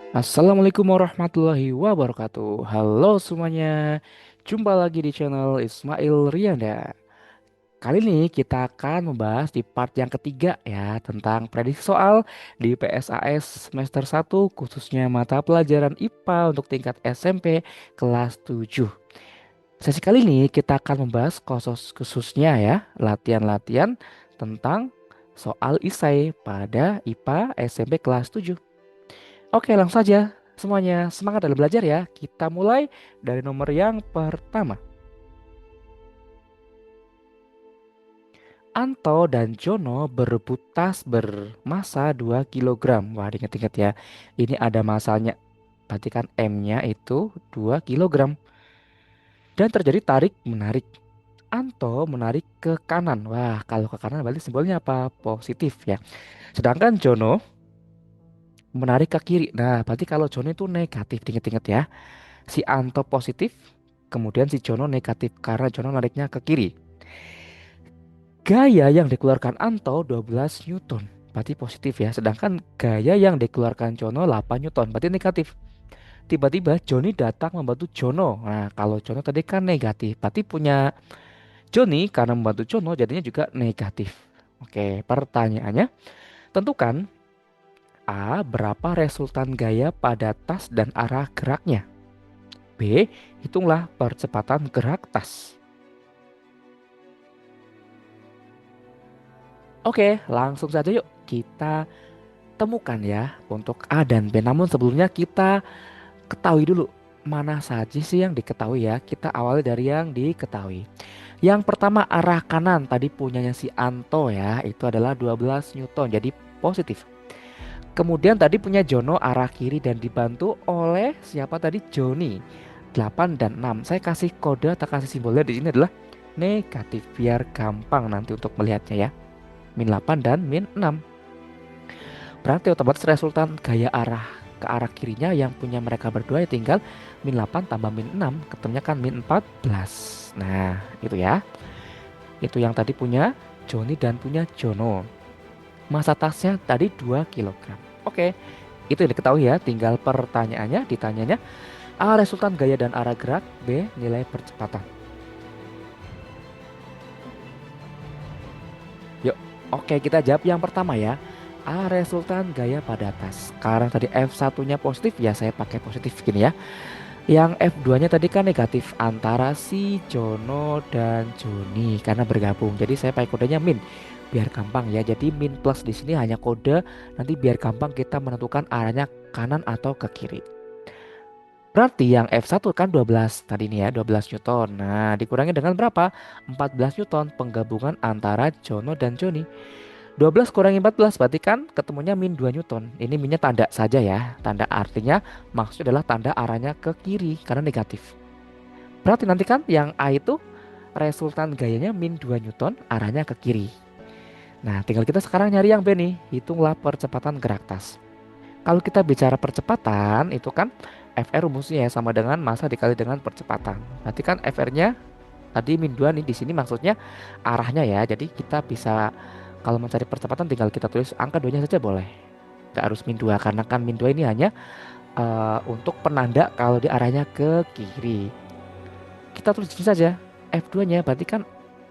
Assalamualaikum warahmatullahi wabarakatuh. Halo semuanya, jumpa lagi di channel Ismail Rianda. Kali ini kita akan membahas di part yang ketiga ya tentang prediksi soal di PSAS semester 1 khususnya mata pelajaran IPA untuk tingkat SMP kelas 7. Sesi kali ini kita akan membahas khususnya ya latihan-latihan tentang soal isai pada IPA SMP kelas 7. Oke, langsung saja. Semuanya semangat dalam belajar ya. Kita mulai dari nomor yang pertama. Anto dan Jono berebut tas bermasa 2 kilogram. Wah, ingat-ingat ya. Ini ada masanya. Berarti kan M-nya itu 2 kilogram. Dan terjadi tarik-menarik. Anto menarik ke kanan. Wah, kalau ke kanan berarti simbolnya apa? Positif ya. Sedangkan Jono menarik ke kiri. Nah, berarti kalau Jono itu negatif. Ingat-ingat ya. Si Anto positif, kemudian si Jono negatif karena Jono nariknya ke kiri. Gaya yang dikeluarkan Anto 12 Newton, berarti positif ya. Sedangkan gaya yang dikeluarkan Jono 8 Newton, berarti negatif. Tiba-tiba Joni datang membantu Jono. Nah, kalau Jono tadi kan negatif, berarti punya Joni karena membantu Jono jadinya juga negatif. Oke, pertanyaannya, tentukan A. Berapa resultan gaya pada tas dan arah geraknya. B. Hitunglah percepatan gerak tas. Oke, langsung saja yuk kita temukan ya untuk A dan B. Namun sebelumnya kita ketahui dulu mana saja sih yang diketahui ya. Kita awali dari yang diketahui. Yang pertama arah kanan tadi punyanya si Anto ya, itu adalah 12 Newton, jadi positif. Kemudian tadi punya Jono arah kiri dan dibantu oleh siapa tadi? Joni. 8 dan 6. Saya kasih kode atau kasih simbolnya di sini adalah negatif biar gampang nanti untuk melihatnya ya. Min 8 dan min 6. Berarti otomatis resultan gaya arah ke arah kirinya yang punya mereka berdua ya tinggal min 8 tambah min 6 ketemunya kan min 14. Nah itu ya. Itu yang tadi punya Joni dan punya Jono. Masa tasnya tadi 2 kilogram. Oke, itu yang diketahui ya. Tinggal pertanyaannya ditanyanya A. Resultan gaya dan arah gerak. B. Nilai percepatan. Yuk, oke kita jawab yang pertama ya. A. Resultan gaya pada tas. Karena tadi F1-nya positif ya saya pakai positif gini ya. Yang F2-nya tadi kan negatif antara si Jono dan Joni karena bergabung. Jadi saya pakai kodenya min biar gampang ya. Jadi min plus di sini hanya kode nanti biar gampang kita menentukan arahnya kanan atau ke kiri. Berarti yang F1 kan 12 tadi nih ya 12 Newton. Nah dikurangi dengan berapa? 14 Newton penggabungan antara Jono dan Joni. 12 kurangi 14 berarti kan ketemunya min 2 Newton. Ini minnya tanda saja ya. Tanda artinya maksudnya adalah tanda arahnya ke kiri karena negatif. Berarti nanti kan yang A itu resultan gayanya min 2 Newton arahnya ke kiri. Nah tinggal kita sekarang nyari yang B nih. Hitunglah percepatan gerak tas. Kalau kita bicara percepatan itu kan FR rumusnya ya sama dengan massa dikali dengan percepatan. Berarti kan FR-nya tadi min 2 nih di sini maksudnya arahnya ya. Jadi kita bisa kalau mencari percepatan tinggal kita tulis angka 2-nya saja boleh. Gak harus min 2 karena kan min 2 ini hanya untuk penanda kalau di arahnya ke kiri. Kita tulis di sini saja F2-nya berarti kan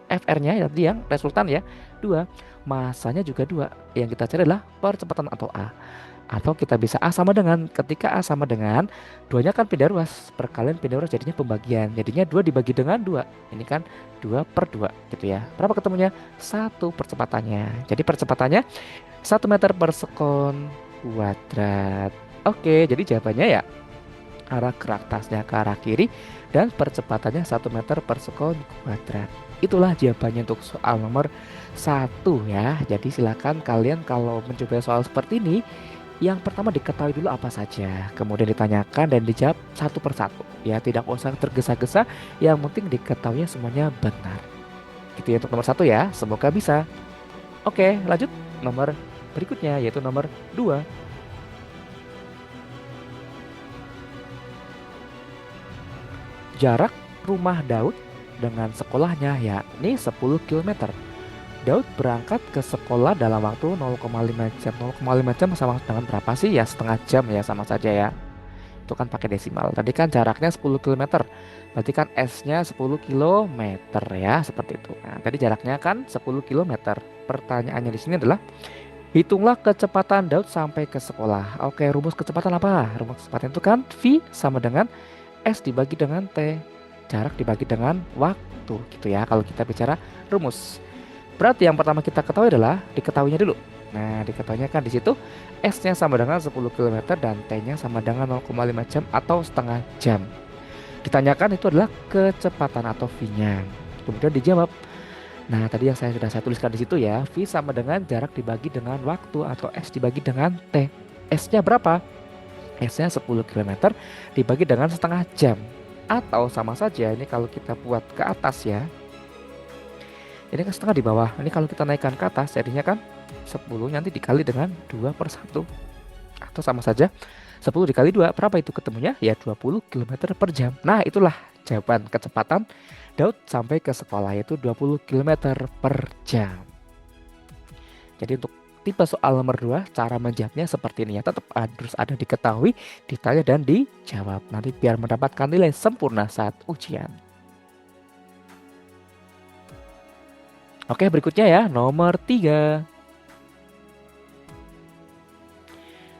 FR-nya tadi yang resultan ya 2. Masanya juga 2. Yang kita cari adalah percepatan atau A. Atau kita bisa A sama dengan, ketika A sama dengan 2-nya kan pindah ruas. Perkalian pindah ruas jadinya pembagian. Jadinya 2 dibagi dengan 2. Ini kan 2/2 gitu ya. Berapa ketemunya? 1 percepatannya. Jadi percepatannya 1 meter per sekon kuadrat. Oke, jadi jawabannya ya arah gerak tasnya ke arah kiri dan percepatannya 1 meter per sekon kuadrat. Itulah jawabannya untuk soal nomor 1 ya. Jadi silakan kalian kalau mencoba soal seperti ini, yang pertama diketahui dulu apa saja, kemudian ditanyakan dan dijawab satu persatu. Ya, tidak usah tergesa-gesa, yang penting diketahui semuanya benar. Gitu ya untuk nomor 1 ya, semoga bisa. Oke, lanjut nomor berikutnya yaitu nomor 2. Jarak rumah Daud dengan sekolahnya yakni 10 km. Daud berangkat ke sekolah dalam waktu 0,5 jam. 0,5 jam sama dengan berapa sih? Ya setengah jam ya, sama saja ya. Itu kan pakai desimal. Tadi kan jaraknya 10 kilometer. Berarti kan S-nya 10 kilometer ya, seperti itu. Nah, tadi jaraknya kan 10 kilometer. Pertanyaannya di sini adalah hitunglah kecepatan Daud sampai ke sekolah. Oke, rumus kecepatan apa? Rumus kecepatan itu kan V sama dengan S dibagi dengan T. Jarak dibagi dengan waktu gitu ya kalau kita bicara rumus. Berarti yang pertama kita ketahui adalah diketahuinya dulu. Nah, diketahuinya kan di situ S-nya sama dengan 10 kilometer dan T-nya sama dengan 0,5 jam atau setengah jam. Ditanyakan itu adalah kecepatan atau V-nya. Kemudian dijawab. Nah, tadi yang sudah saya tuliskan di situ ya, V sama dengan jarak dibagi dengan waktu atau S dibagi dengan T. S-nya berapa? S-nya 10 kilometer dibagi dengan setengah jam. Atau sama saja ini kalau kita buat ke atas ya. Ini kan setengah di bawah. Ini kalau kita naikkan ke atas jadinya kan 10 nanti dikali dengan 2/1. Atau sama saja 10 dikali 2 berapa itu ketemunya? Ya 20 kilometer per jam. Nah, itulah jawaban kecepatan Daud sampai ke sekolah yaitu 20 kilometer per jam. Jadi untuk tipe soal nomor 2 cara menjawabnya seperti ini ya. Tetap harus ada diketahui, ditanya dan dijawab. Nanti biar mendapatkan nilai sempurna saat ujian. Oke, berikutnya ya, nomor 3.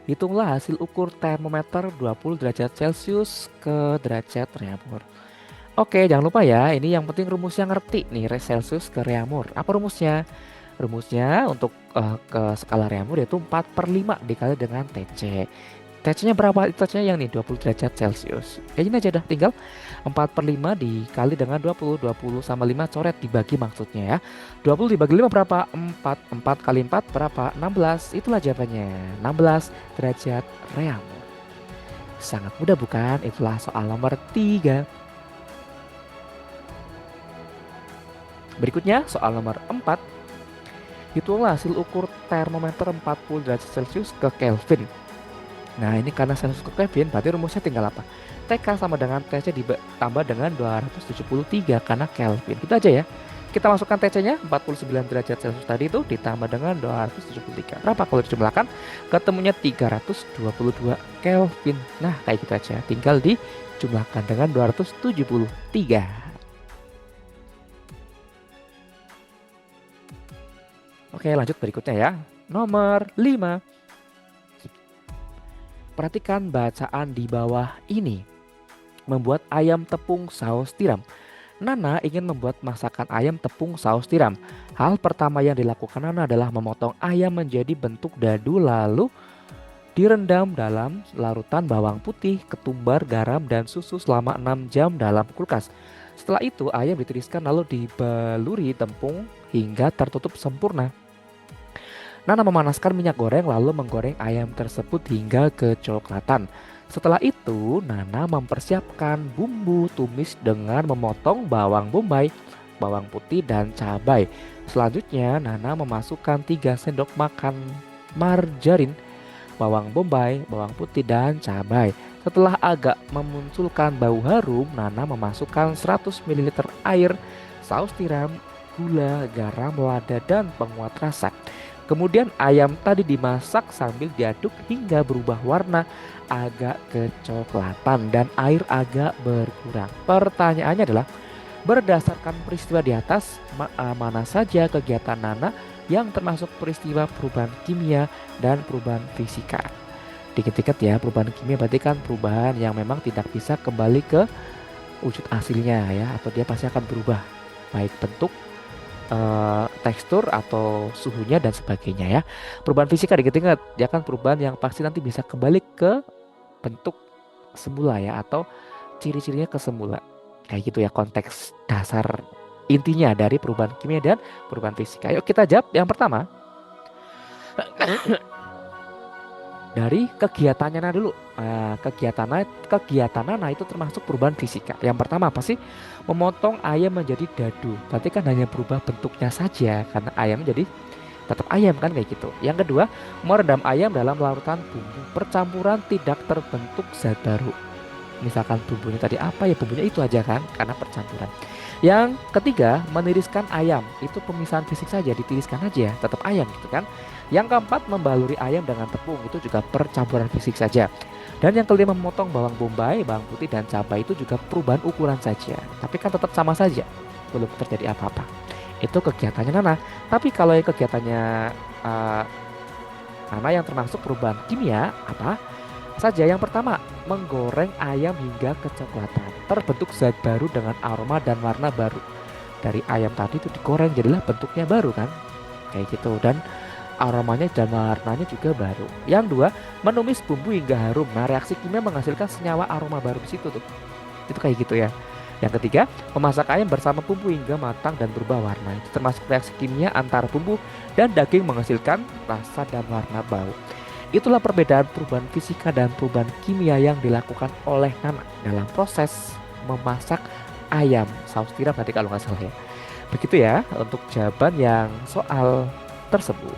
Hitunglah hasil ukur termometer 20 derajat Celcius ke derajat Reaumur. Oke, jangan lupa ya, ini yang penting rumusnya ngerti nih, Celcius ke Reaumur. Apa rumusnya? Rumusnya untuk ke skala Reaumur yaitu 4/5 dikali dengan TC. TC-nya berapa? TC-nya yang nih 20 derajat Celcius. Kayak gini aja dah, tinggal 4/5 dikali dengan 20. 20 sama 5 coret dibagi maksudnya ya. 20 dibagi 5 berapa? 4. 4 kali 4 berapa? 16. Itulah jawabannya. 16 derajat Reaumur. Sangat mudah bukan? Itulah soal nomor 3. Berikutnya soal nomor 4. Hitunglah hasil ukur termometer 40 derajat Celcius ke Kelvin. Nah, ini karena Celsius ke Kelvin berarti rumusnya tinggal apa? TK sama dengan TC ditambah dengan 273 karena Kelvin. Itu aja ya. Kita masukkan TC-nya 49 derajat Celcius tadi itu ditambah dengan 273. Berapa kalau dijumlahkan? Ketemunya 322 Kelvin. Nah, kayak gitu aja. Tinggal dijumlahkan dengan 273. Oke, lanjut berikutnya ya. Nomor 5. Perhatikan bacaan di bawah ini. Membuat ayam tepung saus tiram. Nana ingin membuat masakan ayam tepung saus tiram. Hal pertama yang dilakukan Nana adalah memotong ayam menjadi bentuk dadu lalu direndam dalam larutan bawang putih, ketumbar, garam, dan susu selama 6 jam dalam kulkas. Setelah itu ayam ditiriskan lalu dibaluri tepung hingga tertutup sempurna. Nana memanaskan minyak goreng lalu menggoreng ayam tersebut hingga kecoklatan. Setelah itu, Nana mempersiapkan bumbu tumis dengan memotong bawang bombay, bawang putih, dan cabai. Selanjutnya, Nana memasukkan 3 sendok makan margarin, bawang bombay, bawang putih, dan cabai. Setelah agak memunculkan bau harum, Nana memasukkan 100 ml air, saus tiram, gula, garam, lada, dan penguat rasa. Kemudian ayam tadi dimasak sambil diaduk hingga berubah warna agak kecoklatan dan air agak berkurang. Pertanyaannya adalah, berdasarkan peristiwa di atas, mana saja kegiatan Nana yang termasuk peristiwa perubahan kimia dan perubahan fisika? Dikit-dikit ya, perubahan kimia berarti kan perubahan yang memang tidak bisa kembali ke wujud aslinya ya, atau dia pasti akan berubah, baik bentuk, tekstur atau suhunya dan sebagainya ya. Perubahan fisika dikit-dikit dia kan perubahan yang pasti nanti bisa kembali ke bentuk semula ya, atau ciri-cirinya ke semula. Kayak gitu ya konteks dasar intinya dari perubahan kimia dan perubahan fisika. Yuk kita jawab yang pertama. Dari kegiatannya Nana dulu. Kegiatan Nana itu termasuk perubahan fisika. Yang pertama apa sih? Memotong ayam menjadi dadu. Berarti kan hanya berubah bentuknya saja karena ayam jadi tetap ayam kan kayak gitu. Yang kedua, merendam ayam dalam larutan bumbu. Percampuran tidak terbentuk zat baru. Misalkan bumbunya tadi apa ya bumbunya itu aja kan karena percampuran. Yang ketiga, meniriskan ayam. Itu pemisahan fisik saja, ditiriskan aja, tetap ayam gitu kan. Yang keempat, membaluri ayam dengan tepung. Itu juga percampuran fisik saja. Dan yang kelima, memotong bawang bombay, bawang putih, dan cabai. Itu juga perubahan ukuran saja. Tapi kan tetap sama saja, belum terjadi apa-apa. Itu kegiatannya Nana. Tapi kalau yang kegiatannya eh, Nana yang termasuk perubahan kimia, apa saja? Yang pertama, menggoreng ayam hingga kecoklatan. Terbentuk zat baru dengan aroma dan warna baru. Dari ayam tadi itu digoreng jadilah bentuknya baru kan. Kayak gitu dan aromanya dan warnanya juga baru. Yang dua, menumis bumbu hingga harum. Nah, reaksi kimia menghasilkan senyawa aroma baru di situ tuh. Itu kayak gitu ya. Yang ketiga, memasak ayam bersama bumbu hingga matang dan berubah warna. Itu termasuk reaksi kimia antara bumbu dan daging menghasilkan rasa dan warna bau. Itulah perbedaan perubahan fisika dan perubahan kimia yang dilakukan oleh Nana dalam proses memasak ayam saus tiram tadi kalau nggak salah ya. Begitu ya untuk jawaban yang soal tersebut.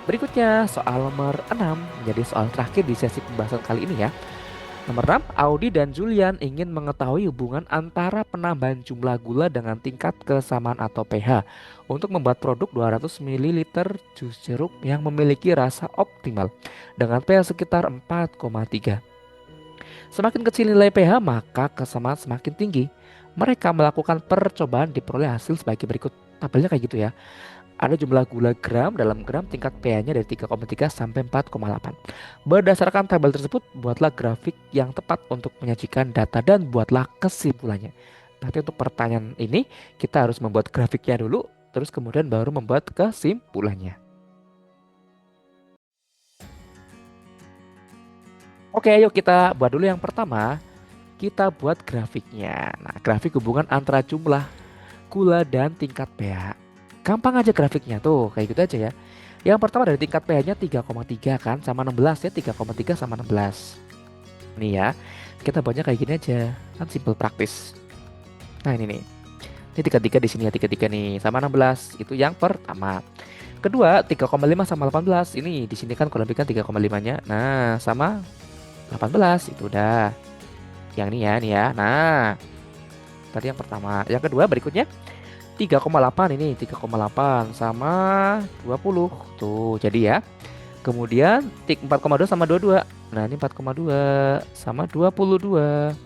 Berikutnya soal nomor 6 menjadi soal terakhir di sesi pembahasan kali ini ya. Nomor 6, Audi dan Julian ingin mengetahui hubungan antara penambahan jumlah gula dengan tingkat kesamaan atau pH untuk membuat produk 200 ml jus jeruk yang memiliki rasa optimal dengan pH sekitar 4,3. Semakin kecil nilai pH maka kesamaan semakin tinggi. Mereka melakukan percobaan diperoleh hasil sebagai berikut. Tabelnya kayak gitu ya. Ada jumlah gula gram dalam gram tingkat pH-nya dari 3,3 sampai 4,8. Berdasarkan tabel tersebut, buatlah grafik yang tepat untuk menyajikan data dan buatlah kesimpulannya. Berarti untuk pertanyaan ini kita harus membuat grafiknya dulu, terus kemudian baru membuat kesimpulannya. Oke, yuk kita buat dulu yang pertama. Kita buat grafiknya. Nah, grafik hubungan antara jumlah gula dan tingkat pH. Gampang aja grafiknya tuh, kayak gitu aja ya. Yang pertama dari tingkat pH-nya 3,3 kan sama 16 ya, 3,3 sama 16. Nih ya, kita buatnya kayak gini aja, kan simple praktis. Nah ini nih, ini 33 di sini ya, 33 nih sama 16, itu yang pertama. Kedua, 3,5 sama 18, ini di sini kan kalau lebih kan 3,5-nya. Nah, sama 18, itu udah. Yang nih ya, nah. Tadi yang pertama. Yang kedua berikutnya 3,8 ini 3,8 sama 20 tuh jadi ya. Kemudian 4,2 sama 22. Nah, ini 4,2 sama 22.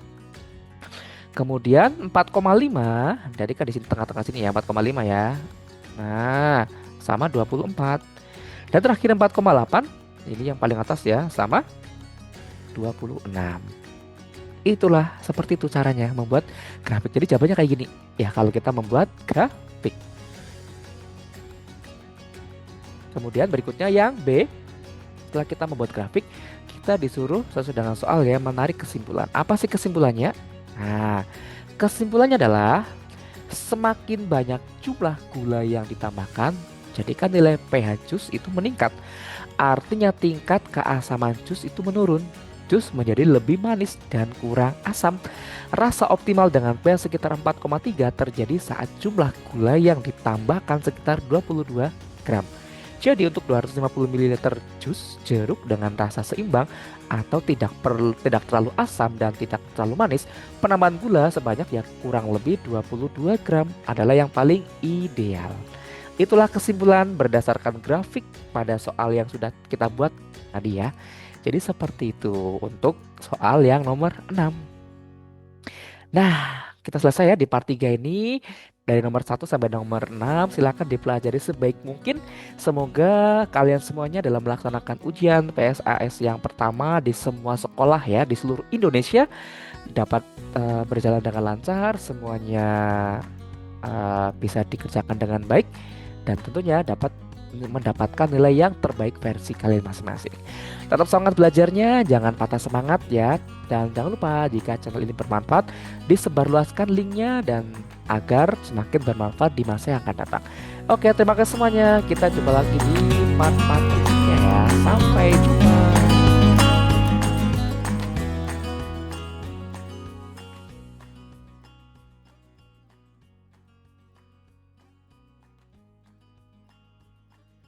Kemudian 4,5 jadi kan di sini tengah-tengah sini ya 4,5 ya. Nah, sama 24. Dan terakhir 4,8 ini yang paling atas ya sama 26. Itulah seperti itu caranya membuat grafik. Jadi jawabannya kayak gini. Ya kalau kita membuat grafik. Kemudian berikutnya yang B. Setelah kita membuat grafik, kita disuruh sesuai dengan soal ya menarik kesimpulan. Apa sih kesimpulannya? Nah, kesimpulannya adalah semakin banyak jumlah gula yang ditambahkan, jadikan nilai pH jus itu meningkat. Artinya tingkat keasaman jus itu menurun. Jus menjadi lebih manis dan kurang asam. Rasa optimal dengan pH sekitar 4,3 terjadi saat jumlah gula yang ditambahkan sekitar 22 gram. Jadi untuk 250 ml jus jeruk dengan rasa seimbang atau tidak terlalu asam dan tidak terlalu manis, penambahan gula sebanyak yang kurang lebih 22 gram adalah yang paling ideal. Itulah kesimpulan berdasarkan grafik pada soal yang sudah kita buat tadi ya. Jadi seperti itu untuk soal yang nomor 6. Nah, kita selesai ya di part 3 ini. Dari nomor 1 sampai nomor 6 silakan dipelajari sebaik mungkin. Semoga kalian semuanya dalam melaksanakan ujian PSAS yang pertama di semua sekolah ya di seluruh Indonesia dapat berjalan dengan lancar. Semuanya bisa dikerjakan dengan baik dan tentunya dapat mendapatkan nilai yang terbaik versi kalian masing-masing. Tetap semangat belajarnya, jangan patah semangat ya. Dan jangan lupa jika channel ini bermanfaat, disebarluaskan linknya dan agar semakin bermanfaat di masa yang akan datang. Oke, terima kasih semuanya. Kita jumpa lagi di part-part berikutnya ya. Sampai